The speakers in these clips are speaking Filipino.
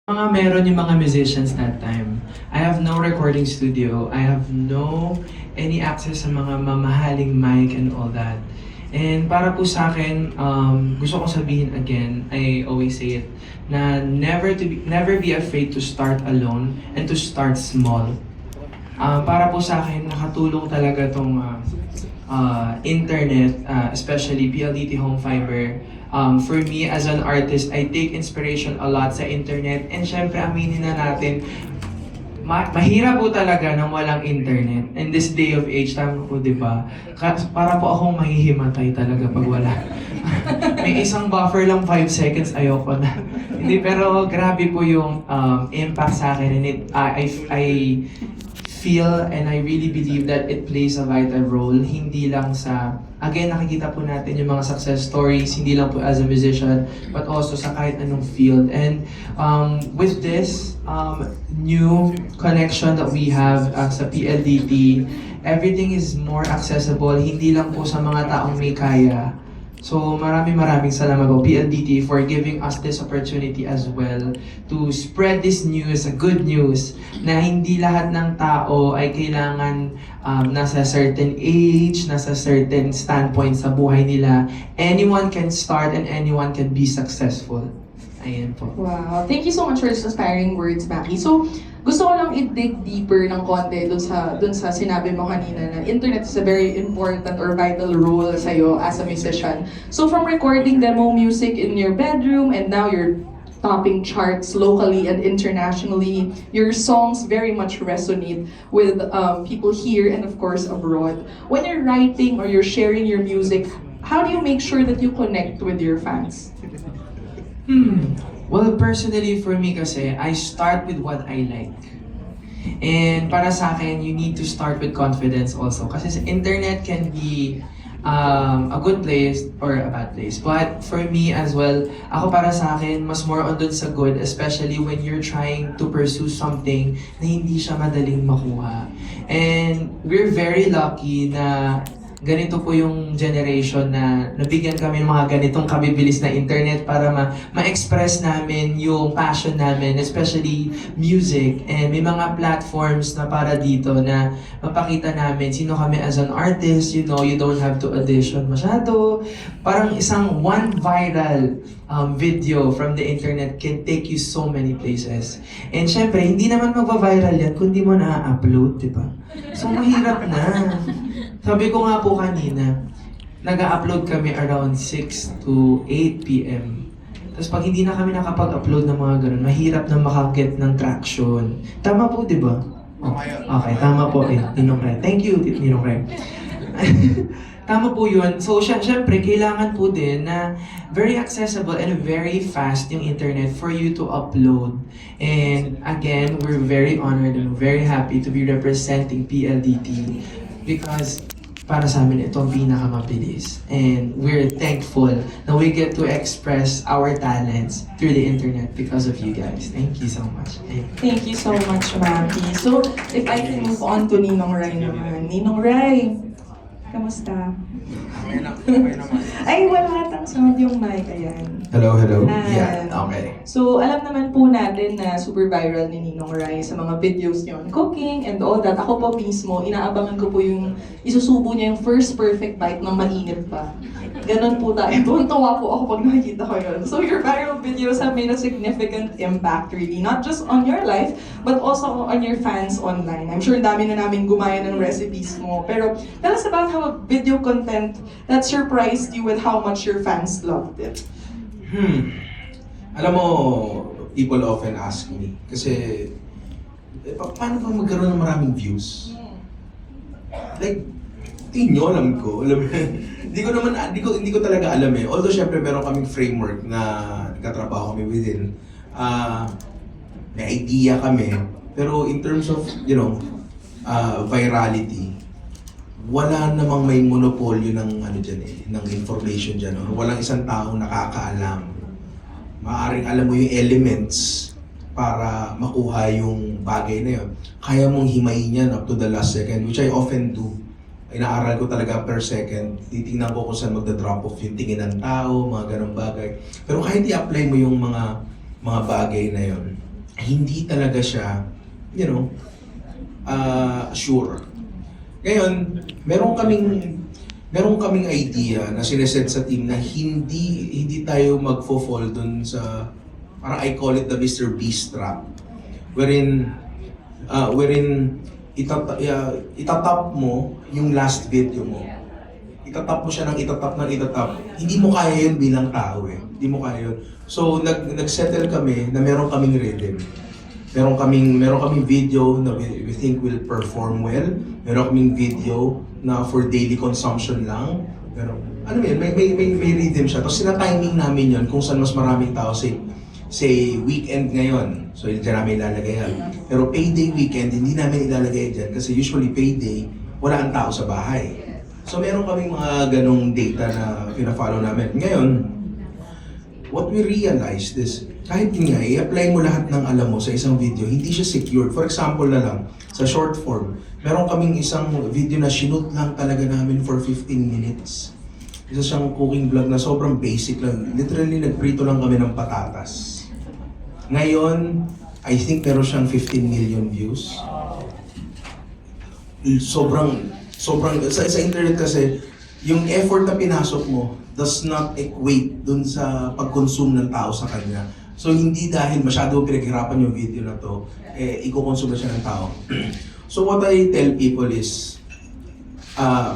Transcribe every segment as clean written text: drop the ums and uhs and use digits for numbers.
Meron yung mga musicians that time. I have no recording studio. I have no any access sa mga mamahaling mic and all that. And para po sa akin, gusto kong sabihin again, I always say it, na never be afraid to start alone and to start small. Para po sa akin, nakatulong talaga tong internet, especially PLDT Home Fiber. For me as an artist, I take inspiration a lot sa internet. And syempre, aminin na natin, mahirap po talaga nang walang internet. In this day of age, tama po, di ba? Para po akong mahihimatay talaga pag wala. May isang buffer lang 5 seconds, ayoko na. Hindi, pero grabe po yung impact sa akin. And I feel and I really believe that it plays a vital role, hindi lang sa, again, nakikita po natin yung mga success stories, hindi lang po as a musician, but also sa kahit anong field. And with this new connection that we have sa PLDT, everything is more accessible, hindi lang po sa mga taong may kaya. So maraming salamat po PLDT for giving us this opportunity as well to spread this news, good news, na hindi lahat ng tao ay kailangan nasa certain age, nasa certain standpoint sa buhay nila. Anyone can start and anyone can be successful. Ayan po. Wow. Thank you so much for those inspiring words, Maki. So, gusto ko lang i-dig deeper ng konti dun sa sinabi mo kanina na internet is a very important or vital role sa'yo as a musician. So, from recording demo music in your bedroom and now you're topping charts locally and internationally, your songs very much resonate with people here and of course abroad. When you're writing or you're sharing your music, how do you make sure that you connect with your fans? Well, personally for me kasi, I start with what I like. And para sa akin, you need to start with confidence also. Kasi sa internet can be a good place or a bad place. But for me as well, ako para sa akin, mas more on dun sa good, especially when you're trying to pursue something na hindi siya madaling makuha. And we're very lucky na ganito po yung generation na nabigyan kami ng mga ganitong kabibilis na internet para ma-express namin yung passion namin, especially music. And may mga platforms na para dito na mapakita namin sino kami as an artist. You know, you don't have to audition masyado. Parang isang one viral video from the internet can take you so many places. And syempre, hindi naman magva-viral yan kung di mo na-upload, di ba? So mahirap na. Sabi ko nga po kanina, nag-upload kami around 6 to 8 p.m. Tapos pag hindi na kami nakapag-upload ng mga ganun, mahirap na makaget ng traction. Tama po, di ba? Oh, okay, tama po. Ninong Ray. Thank you, Ninong Ray. Tama po yun. So, syempre, kailangan po din na very accessible and very fast yung internet for you to upload. And again, we're very honored and very happy to be representing PLDT because para sa amin, ito ang pinakamabilis. And we're thankful na we get to express our talents through the internet because of you guys. Thank you so much. Thank you so much, Maki. So, if I can move on to Ninong Ray naman. Ninong Ray, kamusta? Okay naman. Ay, wala atang sound yung mic. Ayan. Hello. Ayan. Yeah, okay. So, alam naman po natin na super viral ni Ninong Ray sa mga videos niyo on cooking and all that. Ako po mismo, inaabangan ko po yung isusubo niya yung first perfect bite ng mainit pa. Ganon po tayo. Tuwan-tuwa po ako pag nakikita ko yun. So, your viral videos have made a significant impact really. Not just on your life, but also on your fans online. I'm sure dami na namin gumaya ng recipes mo. Pero, tell us about how a video content that surprised you with how much your fans loved it. Alam mo, people often ask me, kasi, paano ba magkaroon ng maraming views? Like, tingin nyo, alam ko. Hindi ko talaga alam eh. Although, syempre, meron kaming framework na nagkatrabaho kami within. May idea kami. Pero in terms of, virality, wala namang may monopolyo ng ng information dyan. Or walang isang taong nakakaalam. Maaaring alam mo yung elements para makuha yung bagay na yun. Kaya mong himayin yan up to the last second, which I often do. Inaaral ko talaga per second. Titingnan ko kung saan magda-drop off yung tingin ng tao, mga ganong bagay. Pero kahit i-apply mo yung mga bagay na yun, hindi talaga siya, sure. Ngayon, meron kaming idea na sineset sa team na hindi tayo magfo-fall dun sa, parang I call it the Mr. Beast trap, wherein itatap mo yung last video mo. Itatap mo siya ng itatap. Hindi mo kaya yun bilang tao eh. Hindi mo kaya yun. So, nag-settle kami na meron kaming rhythm. Meron kaming video na we think will perform well. Meron kaming video na for daily consumption lang. Pero, ano yun, may rhythm siya. Tapos sina-timing namin yun kung saan mas maraming tao. Say weekend ngayon. So, yun dyan namin ilalagay yan. Pero payday weekend, hindi namin ilalagay dyan. Kasi usually payday, wala ang tao sa bahay. So, meron kaming mga ganong data na pina-follow namin. Ngayon, what we realized is, kahit yun nga, i-apply mo lahat ng alam mo sa isang video, hindi siya secured. For example na lang, sa short form, meron kaming isang video na shoot lang talaga namin for 15 minutes. Isa siyang cooking vlog na sobrang basic lang. Literally, nagprito lang kami ng patatas. Ngayon, I think meron siyang 15 million views. Sobrang sa internet kasi, yung effort na pinasok mo does not equate dun sa pag-consume ng tao sa kanya. So hindi dahil masyado pinaghirapan yung video na to, i-consume na siya ng tao. So what I tell people is,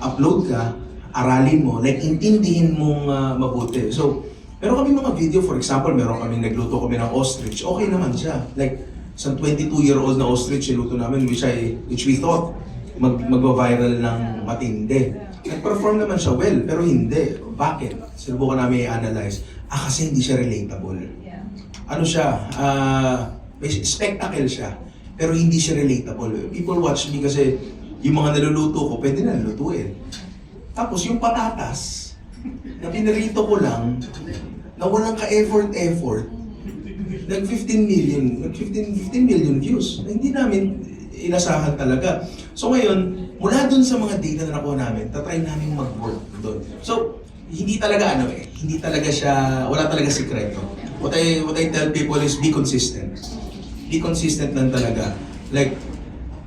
upload ka, aralin mo, like intindihin mong mabuti. So, meron kami mga video, for example, meron kami nagluto kami ng ostrich, okay naman siya. Like, isang 22-year-old na ostrich, niluto namin, which we thought, magva-viral ng matindi. Nag-perform naman siya well, pero hindi. Bakit? Sinubukan namin i-analyze. Kasi hindi siya relatable. Ano siya? May spectacle siya, pero hindi siya relatable. People watch me kasi yung mga naluluto ko, pwede na lutuin. Tapos yung patatas, na pinarito ko lang, na walang ka-effort, nag-15 million views. Hindi namin inasahan talaga. So ngayon, mula dun sa mga data na nakuha namin, tatry namin mag-work doon. So, hindi talaga wala talaga sikreto. What I tell people is be consistent. Be consistent lang talaga. Like,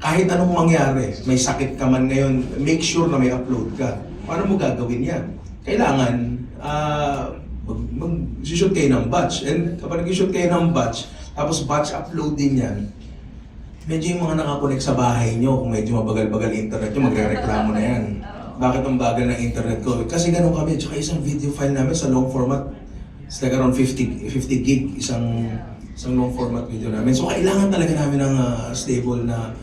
kahit anong mangyari, may sakit ka man ngayon, make sure na may upload ka. Paano mo gagawin yan? Kailangan, mag-shoot kayo ng batch. And kapag nag-shoot kayo ng batch, tapos batch upload din yan, medyo yung mga nakakonect sa bahay nyo, kung medyo mabagal-bagal internet nyo, magre-reklamo na yan. Bakit ang bagal ng internet ko? Kasi ganun kami, tsaka isang video file namin sa long format, it's like around 50 gig, isang long format video namin. So kailangan talaga namin ng stable na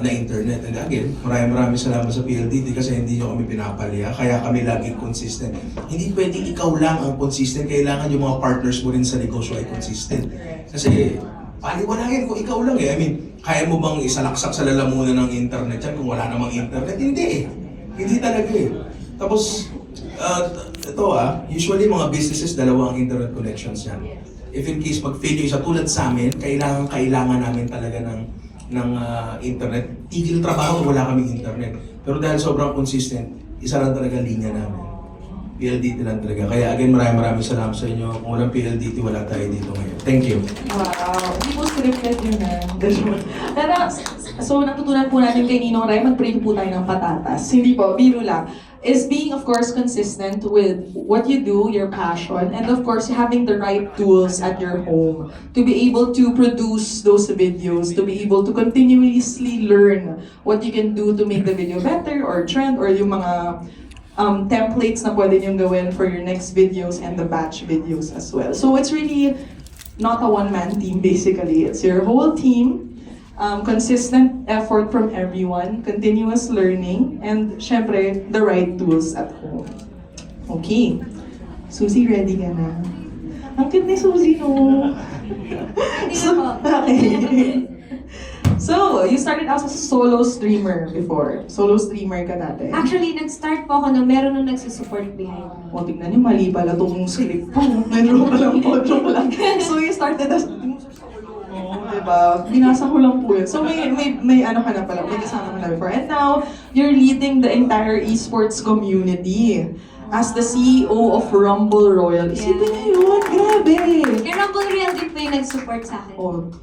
internet. And again, maraming salamat sa PLDT kasi hindi nyo kami pinapalya, kaya kami laging consistent. Hindi pwedeng ikaw lang ang consistent, kailangan yung mga partners mo rin sa negosyo ay consistent. Kasi paliwanahin ko ikaw lang eh. I mean, kaya mo bang isalaksak sa lalamunan ng internet yan kung wala namang internet? Hindi eh. Hindi talaga eh. Tapos, usually mga businesses, dalawa ang internet connections yan. If in case mag-fail yung isa tulad sa amin, kailangan namin talaga ng internet. Tigil trabaho kung wala kaming internet. Pero dahil sobrang consistent, isa lang talaga linya namin. PLDT lang talaga. Kaya again, maraming salamat sa inyo. Kung walang PLDT, wala tayo dito ngayon. Thank you. Wow, hindi mo scripted yun Pero, so natutunan po natin kay Ninong Rai, mag-print po tayo ng patatas. Hindi po, biro lang. Is being, of course, consistent with what you do, your passion, and of course, having the right tools at your home to be able to produce those videos, to be able to continuously learn what you can do to make the video better or trend or yung mga templates na pwede niyong gawin for your next videos and the batch videos as well. So it's really not a one-man team basically. It's your whole team, consistent effort from everyone, continuous learning, and syempre, the right tools at home. Okay. Susie, ready ka na? Ang cute ni Susie, no? Okay. So, you started out as a solo streamer before. Solo streamer ka dati. Actually, nag-start po ako na meron nung nagsusupport behind me. O, tignan niyo, mali pala itong script po. Medyo pa lang po, joke lang. So, you started as diba? Binasa ko lang po yun. So, may ano ka na pala, may kasama ka na before. And now, you're leading the entire esports community. as the CEO of Rumble Royal. Isipin niyo yun, grabe! Kay Rumble Real din po yung nag-support sa akin. Oh,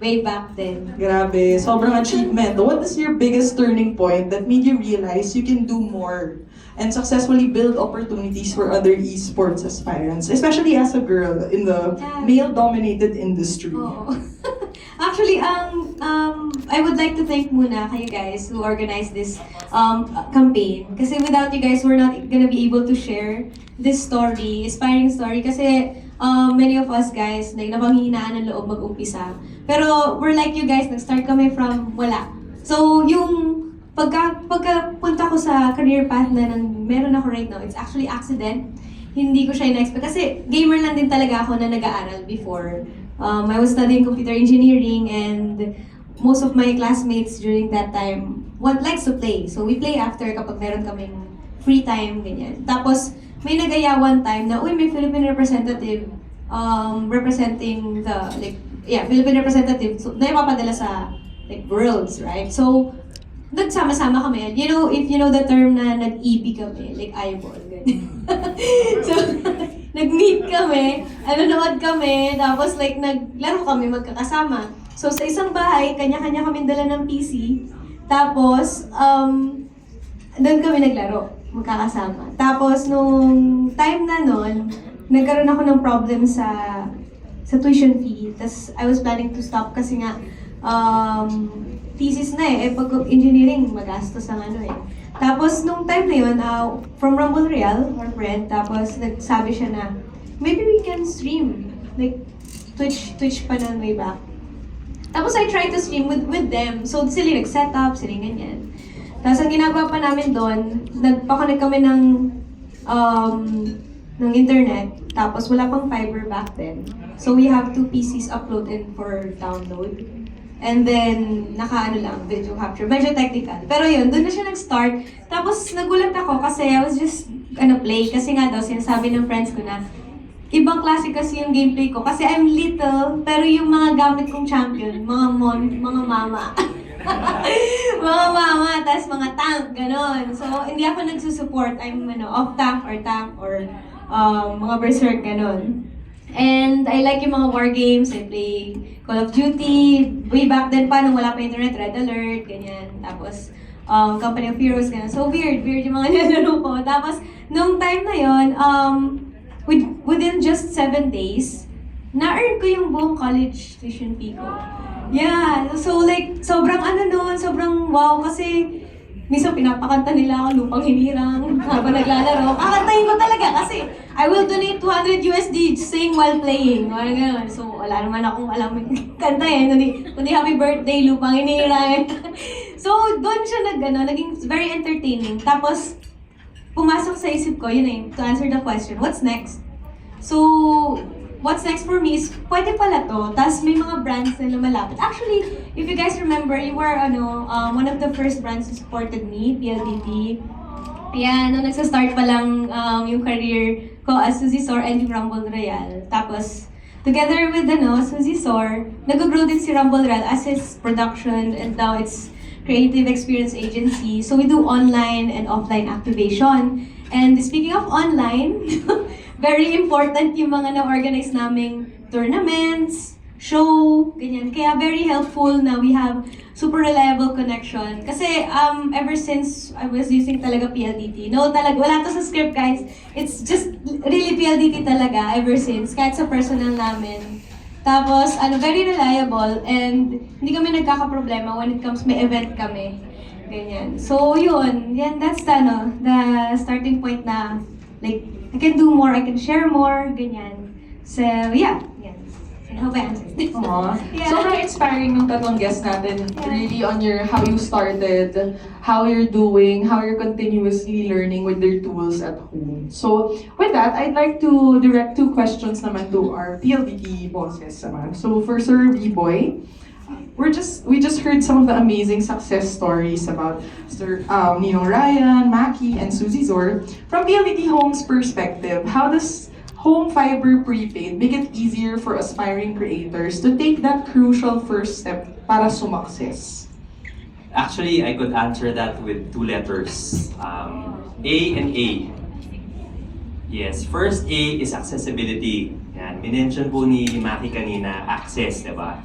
Way back then. grabe. Sobrang achievement. What is your biggest turning point that made you realize you can do more and successfully build opportunities for other esports aspirants, especially as a girl in the male-dominated industry? Oo. Actually, I would like to thank muna kayo guys who organized this campaign. Kasi without you guys, we're not gonna be able to share this story, inspiring story. Kasi many of us guys, like, napanghihinaan ng loob mag-umpisa. Pero we're like you guys, nag-start kami from wala. So, yung pagkapunta ko sa career path na meron ako right now, it's actually accident. Hindi ko siya in-expect. Kasi gamer lang din talaga ako na nag-aaral before. I was studying computer engineering and most of my classmates during that time likes to play. So we play after kapag meron kaming free time, ganyan. Tapos may nag-aya one time na, uy, may Philippine representative representing the, Philippine representative. So, na ipapadala sa, worlds, right? So, nagsama-sama kami. You know, if you know the term na nag-EB kami, like eyeball, ganyan. So, nag-meet kami, nanonood kami, tapos naglaro kami magkakasama. So, sa isang bahay, kanya-kanya kami dala ng PC. Tapos, doon kami naglaro, magkakasama. Tapos, nung time na nun, nagkaroon ako ng problem sa tuition fee. Tapos, I was planning to stop kasi nga, thesis na pag engineering, magastos ang Tapos, nung time na yun, from Rumble Real, our friend, tapos nagsabi siya na, maybe we can stream. Twitch pa nun way back. Tapos, I tried to stream with them. So, sila nag-set up, sila ganyan. Tapos, ang ginagawa pa namin doon, nagpa-connect kami ng internet. Tapos, wala pang fiber back then. So, we have 2 PCs uploaded for download. And then, video capture. Medyo technical. Pero yun, doon na siya nag-start. Tapos, nagulat ako kasi I was just play. Kasi nga daw, sinasabi ng friends ko na, ibang klase kasi yung gameplay ko. Kasi I'm little, pero yung mga gamit kong champion, mga mama. Mga mama, tas mga tank, ganon. So, hindi ako nagsusupport. I'm off-tank or mga berserk, ganon. And I like yung mga war games. I play Call of Duty. Way back then pa, nung wala pa internet, Red Alert, ganyan. Tapos, Company of Heroes, ganyan. So weird yung mga nilalaro ko. Tapos, nung time na yon, within just 7 days, na-earn ko yung buong college tuition fee ko. Yeah, so sobrang sobrang wow kasi minsan pinapakanta nila ako Lupang Hinirang habang naglalaro. Kakantahin ko talaga kasi I will donate 200 USD sing while playing. Ganun. So wala naman akong alam kantahin, kundi happy birthday Lupang Hinirang. So doon siya naging very entertaining. Tapos pumasok sa isip ko, to answer the question, what's next? So what's next for me is, pwede pala to. Tapos may mga brands na lumalapit. Actually, if you guys remember, you were one of the first brands who supported me, PLDT. Yeah, nung nagsa-start pa lang yung career ko as Suzy Sor and yung Rumble Royal. Tapos, together with Suzy Sor, nag-grow din si Rumble Royal as his production and now it's creative experience agency. So we do online and offline activation. And speaking of online, very important yung mga na-organize naming tournaments, show, ganyan. Kaya very helpful na we have super reliable connection. Kasi ever since I was using talaga PLDT, wala to sa script guys. It's just really PLDT talaga ever since, kahit sa personal namin. Tapos, very reliable and hindi kami nagkakaproblema when it comes may event kami. Ganyan. So, yun. Yan, that's the starting point na, I can do more, I can share more, ganyan. So, yeah. Yan. I hope I answered. Aww. Yeah. Sobrang inspiring ng tatlong guests natin, really on how you started, how you're doing, how you're continuously learning with their tools at home. So, with that, I'd like to direct 2 questions naman to our PLDT bosses naman. So, for Sir B-Boy, we just heard some of the amazing success stories about Sir Ryan, Maki, and Suzy Zor. From PLDT Home's perspective, how does Home Fiber Prepaid make it easier for aspiring creators to take that crucial first step para sumakses? Actually, I could answer that with 2 letters. A and A. Yes, first A is accessibility. Yan, minention po ni Maki kanina, access, di ba?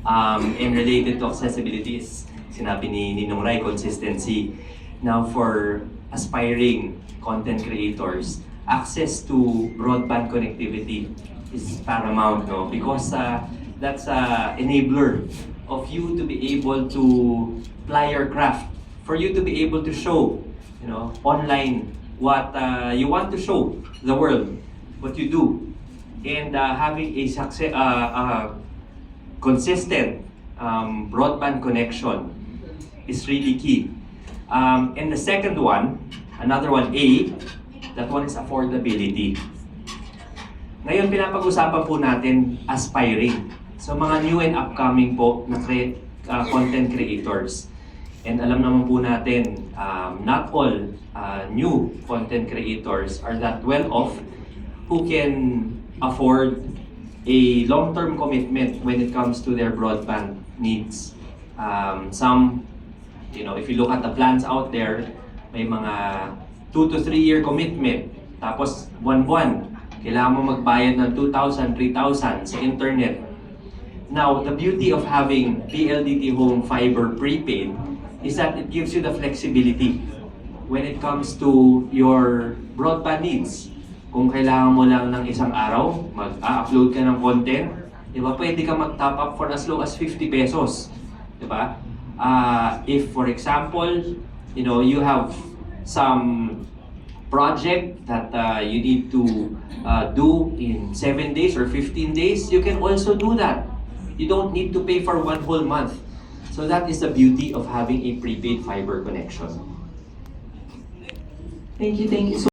And related to accessibility is, sinabi ni Ninong Rai, consistency. Now for aspiring content creators, access to broadband connectivity is paramount, no? Because that's a enabler of you to be able to ply your craft, for you to be able to show, online what you want to show the world, what you do, and having a consistent broadband connection is really key. And the second one, another one, A, that one is affordability. Ngayon, pinapag-usapan po natin aspiring. So mga new and upcoming po na content creators. And alam naman po natin, not all new content creators are that well off who can afford a long-term commitment when it comes to their broadband needs. Some, if you look at the plans out there, may mga 2 to 3 year commitment. Tapos buwan-buwan, kailangan mo magbayad ng 2,000, 3,000 sa internet. Now, the beauty of having PLDT Home Fiber prepaid is that it gives you the flexibility when it comes to your broadband needs. Kung kailangan mo lang ng isang araw, mag-upload ka ng content, di ba, pwede ka mag-top up for as low as 50 pesos. Di ba? If, for example, you have some project that you need to do in 7 days or 15 days, you can also do that. You don't need to pay for 1 whole month. So that is the beauty of having a prepaid fiber connection. Thank you.